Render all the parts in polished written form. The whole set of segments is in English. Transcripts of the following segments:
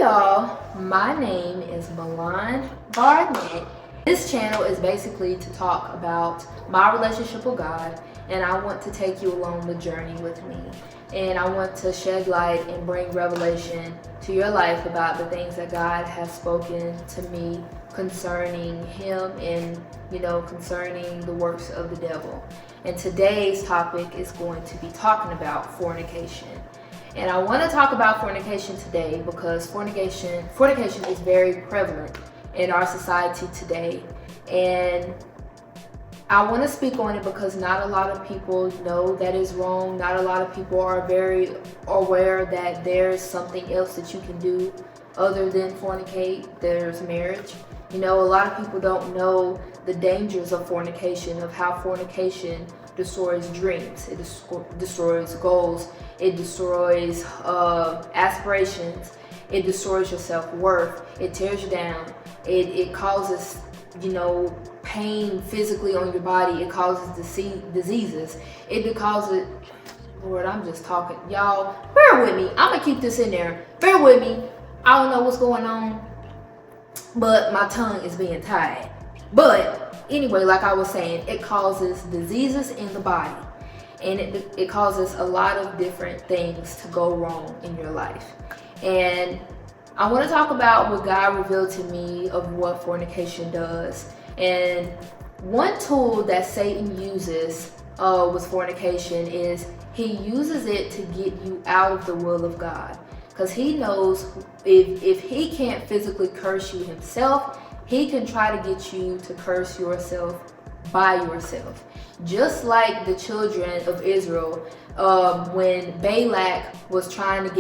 y'all, my name is Milan Barnett. This channel is basically to talk about my relationship with God, and I want to take you along the journey with me. And I want to shed light and bring revelation to your life about the things that God has spoken to me concerning Him and, concerning the works of the devil. And today's topic is going to be talking about fornication. And I want to talk about fornication today because fornication is very prevalent in our society today. And I want to speak on it because not a lot of people know that is wrong. Not a lot of people are very aware that there's something else that you can do other than fornicate. There's marriage. A lot of people don't know the dangers of fornication, of how fornication destroys dreams, it destroys goals, it destroys aspirations, it destroys your self-worth, it tears you down, it causes, pain physically on your body, it causes diseases, it causes, Lord, I'm just talking, y'all, bear with me, I'm gonna keep this in there, bear with me, I don't know what's going on, but my tongue is being tied. But anyway, like I was saying, it causes diseases in the body, and it causes a lot of different things to go wrong in your life. And I want to talk about what God revealed to me of what fornication does. And one tool that Satan uses with fornication is he uses it to get you out of the will of God. Because he knows if he can't physically curse you himself, he can try to get you to curse yourself by yourself. Just like the children of Israel, when Balak was trying to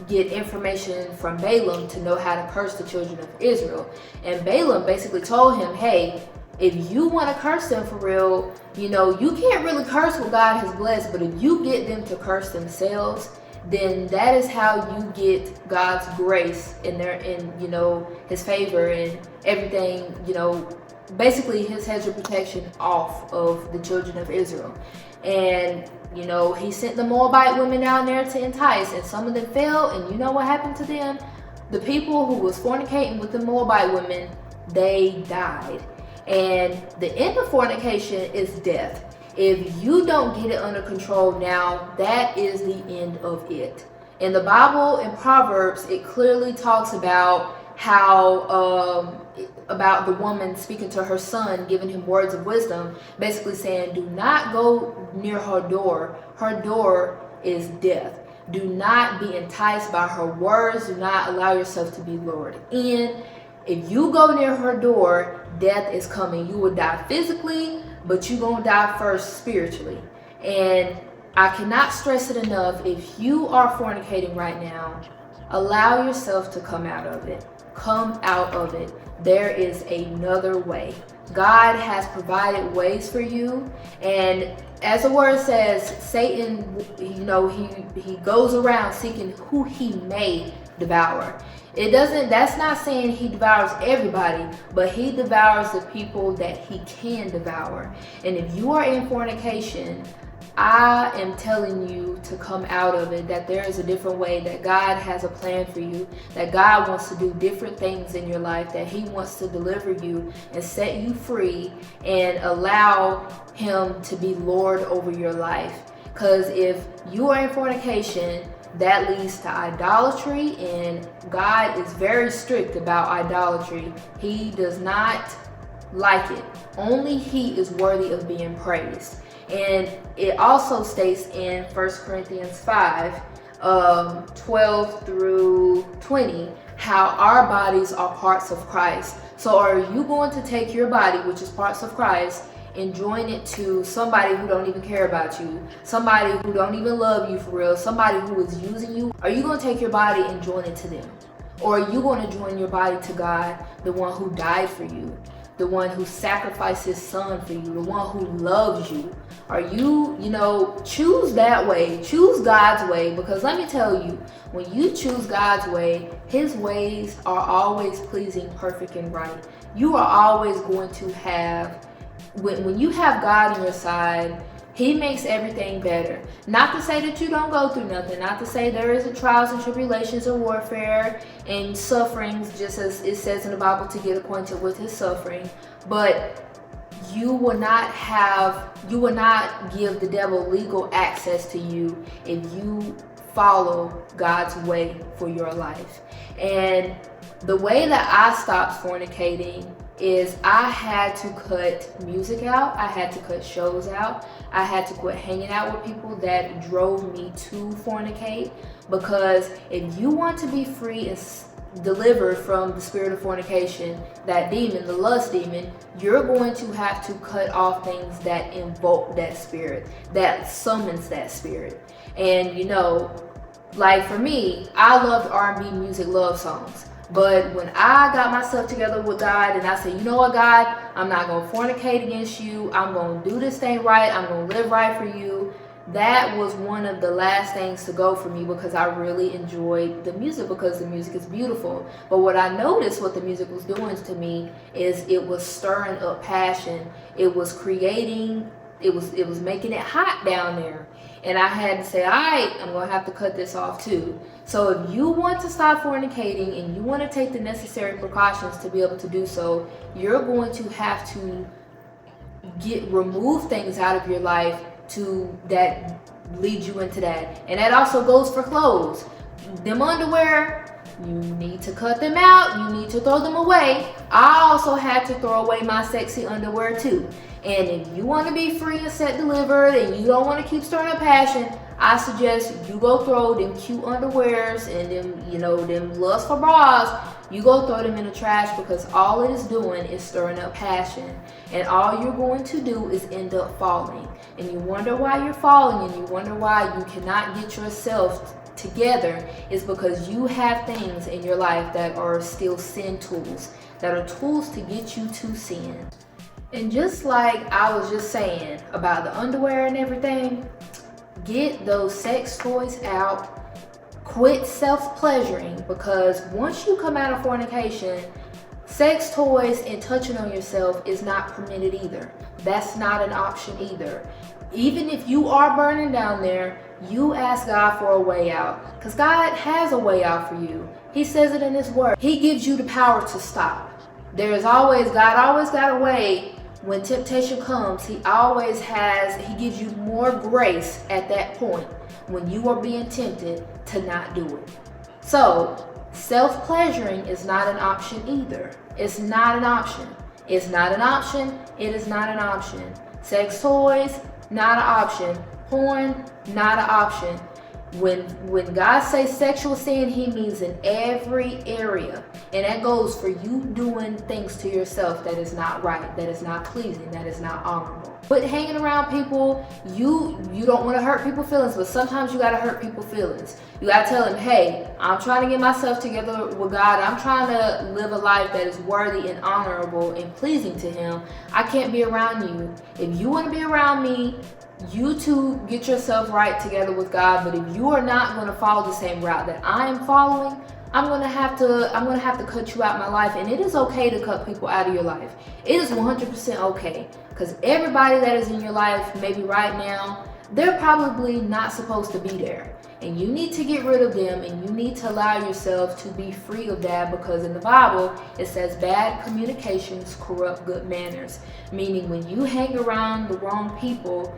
get information from Balaam to know how to curse the children of Israel. And Balaam basically told him, hey, if you want to curse them for real, you can't really curse what God has blessed, but if you get them to curse themselves, then that is how you get God's grace in His favor and everything, basically His hedge of protection off of the children of Israel. And, He sent the Moabite women down there to entice, and some of them fell, and you know what happened to them? The people who was fornicating with the Moabite women, they died. And the end of fornication is death. If you don't get it under control now, that is the end of it. In the Bible, in Proverbs, it clearly talks about how, about the woman speaking to her son, giving him words of wisdom, basically saying, do not go near her door. Her door is death. Do not be enticed by her words. Do not allow yourself to be lured in. If you go near her door, death is coming. You will die physically, but you're going to die first spiritually. And I cannot stress it enough, if you are fornicating right now, allow yourself to come out of it. Come out of it. There is another way. God has provided ways for you. And as the word says, Satan, he goes around seeking who he may devour. That's not saying he devours everybody, but he devours the people that he can devour. And if you are in fornication, I am telling you to come out of it, that there is a different way, that God has a plan for you, that God wants to do different things in your life, that He wants to deliver you and set you free and allow Him to be Lord over your life. Because if you are in fornication, that leads to idolatry, and God is very strict about idolatry. He does not like it. Only He is worthy of being praised. And it also states in 1 Corinthians 5, 12 through 20, how our bodies are parts of Christ. So are you going to take your body, which is parts of Christ, and join it to somebody who don't even care about you, somebody who don't even love you for real, somebody who is using you? Are you going to take your body and join it to them? Or are you going to join your body to God, the one who died for you, the one who sacrificed His son for you, the one who loves you? Are you, choose that way, choose God's way, because let me tell you, when you choose God's way, His ways are always pleasing, perfect, and right. You are always going to have, when you have God on your side, He makes everything better. Not to say that you don't go through nothing. Not to say there isn't trials and tribulations and warfare and sufferings, just as it says in the Bible to get acquainted with his suffering. But you will not give the devil legal access to you if you follow God's way for your life. And the way that I stopped fornicating is I had to cut music out, I had to cut shows out, I had to quit hanging out with people that drove me to fornicate. Because if you want to be free and delivered from the spirit of fornication, that demon, the lust demon, you're going to have to cut off things that invoke that spirit, that summons that spirit. And you know, like for me, I loved R&B music, love songs. But when I got myself together with God and I said, you know what, God, I'm not going to fornicate against you. I'm going to do this thing right. I'm going to live right for you. That was one of the last things to go for me, because I really enjoyed the music, because the music is beautiful. But what I noticed what the music was doing to me is it was stirring up passion. It was creating, it was making it hot down there. And I had to say, all right, I'm going to have to cut this off too. So if you want to stop fornicating and you want to take the necessary precautions to be able to do so, you're going to have to remove things out of your life that lead you into that. And that also goes for clothes. Them underwear, you need to cut them out. You need to throw them away. I also had to throw away my sexy underwear too. And if you want to be free and set delivered and you don't want to keep stirring up passion, I suggest you go throw them cute underwears and them lustful bras. You go throw them in the trash, because all it is doing is stirring up passion. And all you're going to do is end up falling. And you wonder why you're falling, and you wonder why you cannot get yourself together, is because you have things in your life that are still sin tools, that are tools to get you to sin. And just like I was just saying about the underwear and everything, get those sex toys out. Quit self-pleasuring, because once you come out of fornication, sex toys and touching on yourself is not permitted either. That's not an option either. Even if you are burning down there, you ask God for a way out, because God has a way out for you. He says it in his word. He gives you the power to stop. God always got a way. When temptation comes, he gives you more grace at that point when you are being tempted to not do it. So self-pleasuring is not an option either. It's not an option. It's not an option. It is not an option. Sex toys, not an option. Porn, not an option. When God says sexual sin, he means in every area. And that goes for you doing things to yourself that is not right, that is not pleasing, that is not honorable. Quit hanging around people. You don't want to hurt people's feelings, but sometimes you got to hurt people's feelings. You got to tell them, hey, I'm trying to get myself together with God. I'm trying to live a life that is worthy and honorable and pleasing to him. I can't be around you. If you want to be around me, you two get yourself right together with God. But if you are not going to follow the same route that I am following, I'm gonna have to cut you out of my life. And it is okay to cut people out of your life. It is 100% okay, because everybody that is in your life, maybe right now, they're probably not supposed to be there. And you need to get rid of them, and you need to allow yourself to be free of that, because in the Bible it says bad communications corrupt good manners. Meaning when you hang around the wrong people,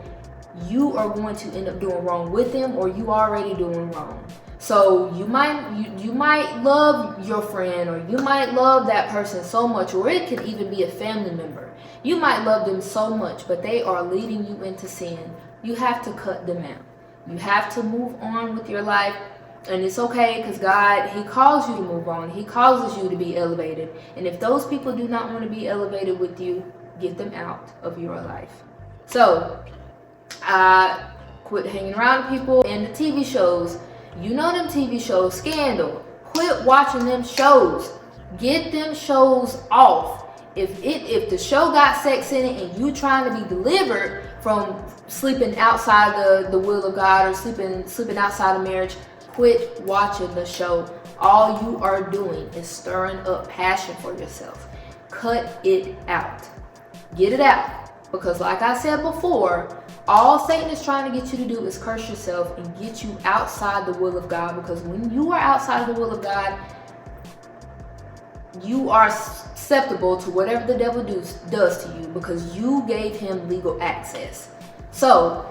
you are going to end up doing wrong with them, or you already doing wrong. So you might love your friend, or you might love that person so much, or it could even be a family member. You might love them so much, but they are leading you into sin. You have to cut them out. You have to move on with your life. And it's okay, because God, he calls you to move on. He causes you to be elevated. And if those people do not want to be elevated with you, get them out of your life. So quit hanging around people. And the TV shows, you know them TV shows, Scandal. Quit watching them shows. Get them shows off. If the show got sex in it and you trying to be delivered from sleeping outside the will of God, or sleeping outside of marriage, quit watching the show. All you are doing is stirring up passion for yourself. Cut it out. Get it out. Because like I said before, All Satan is trying to get you to do is curse yourself and get you outside the will of God, because when you are outside of the will of God, you are susceptible to whatever the devil does to you, because you gave him legal access. So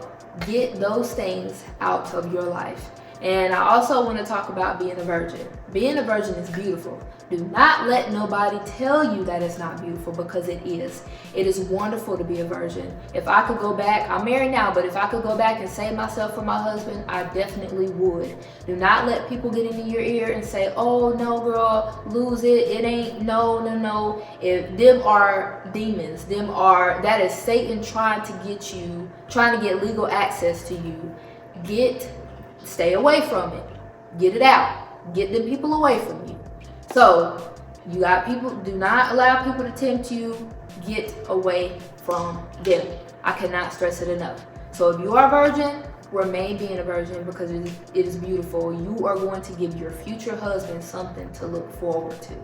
get those things out of your life. And I also want to talk about being a virgin. Being a virgin is beautiful. Do not let nobody tell you that it's not beautiful, because it is. It is wonderful to be a virgin. If I could go back, I'm married now, but if I could go back and save myself from my husband, I definitely would. Do not let people get into your ear and say, oh no girl, lose it. It ain't, no. If them are demons, that is Satan trying to get legal access to you. Stay away from it. Get it out. Get the people away from you. So you got people, do not allow people to tempt you. Get away from them. I cannot stress it enough. So if you are a virgin, remain being a virgin, because it is beautiful. You are going to give your future husband something to look forward to.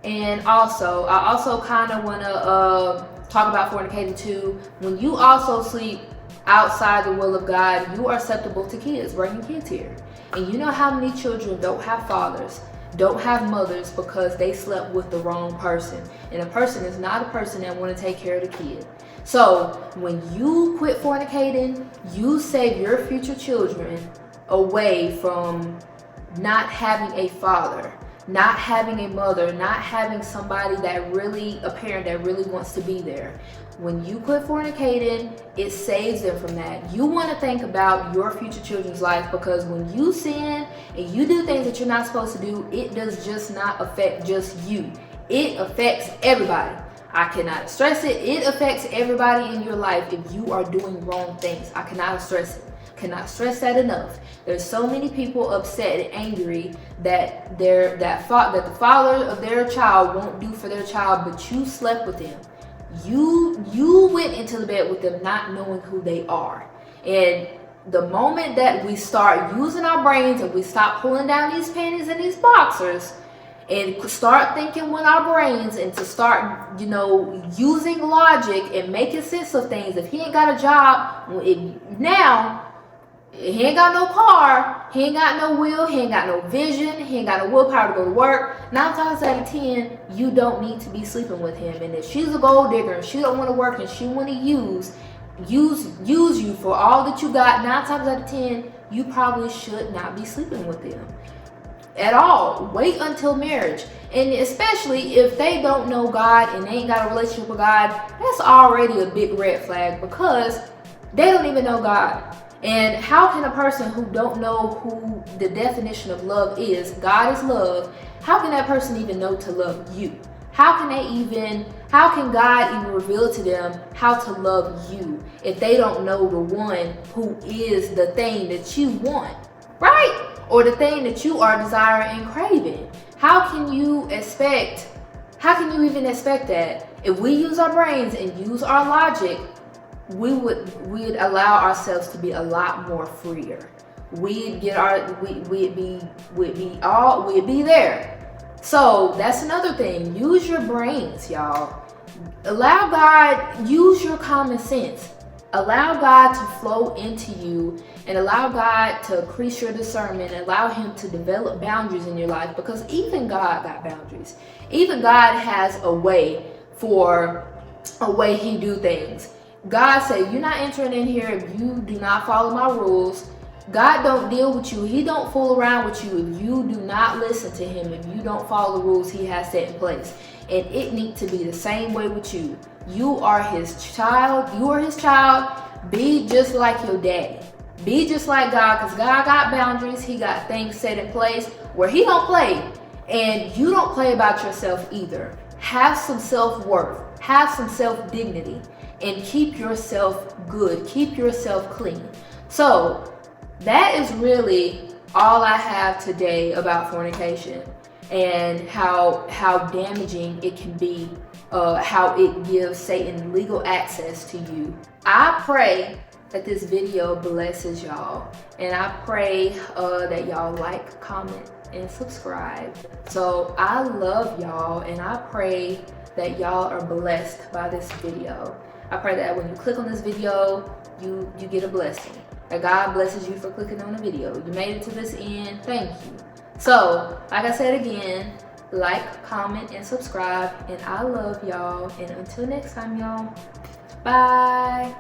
And also, I also kind of want to talk about fornicating too. When you also sleep outside the will of God, you are susceptible to kids, bringing kids here. And you know how many children don't have fathers, don't have mothers, because they slept with the wrong person. And a person is not a person that want to take care of the kid. So when you quit fornicating, you save your future children away from not having a father, not having a mother, not having somebody a parent that really wants to be there. When you quit fornicating, it saves them from that. You want to think about your future children's life, because when you sin and you do things that you're not supposed to do, it does just not affect just you. It affects everybody. I cannot stress it. It affects everybody in your life if you are doing wrong things. I cannot stress it. Cannot stress that enough. There's so many people upset and angry that the father of their child won't do for their child, but you slept with them. You went into the bed with them not knowing who they are. And the moment that we start using our brains and we stop pulling down these panties and these boxers and start thinking with our brains, and to start, using logic and making sense of things. If he ain't got a job now, he ain't got no car, he ain't got no will, he ain't got no vision, he ain't got no willpower to go to work. 9 times out of 10, you don't need to be sleeping with him. And if she's a gold digger and she don't want to work and she want to use you for all that you got, 9 times out of 10, you probably should not be sleeping with them at all. Wait until marriage. And especially if they don't know God and they ain't got a relationship with God, that's already a big red flag, because they don't even know God. And how can a person who don't know who the definition of love is, God is love, how can that person even know to love you? How can God even reveal to them how to love you if they don't know the one who is the thing that you want, right? Or the thing that you are desiring and craving? How can you even expect that? If we use our brains and use our logic, we'd allow ourselves to be a lot more freer. We'd be there. So that's another thing. Use your brains, y'all. Allow God, use your common sense. Allow God to flow into you, and allow God to increase your discernment, and allow him to develop boundaries in your life, because even God got boundaries. Even God has a way he do things. God said, you're not entering in here if you do not follow my rules. God don't deal with you. He don't fool around with you if you do not listen to him, if you don't follow the rules he has set in place. And it needs to be the same way with you. You are his child. You are his child. Be just like your daddy. Be just like God, because God got boundaries. He got things set in place where he don't play. And you don't play about yourself either. Have some self-worth. Have some self-dignity. And keep yourself good. Keep yourself clean. So that is really all I have today about fornication, and how damaging it can be, how it gives Satan legal access to you. I pray that this video blesses y'all, and I pray that y'all like, comment, and subscribe. So I love y'all, and I pray that y'all are blessed by this video. I pray that when you click on this video, you get a blessing. That God blesses you for clicking on the video. You made it to this end, thank you. So, like I said again, like, comment, and subscribe. And I love y'all. And until next time, y'all, bye.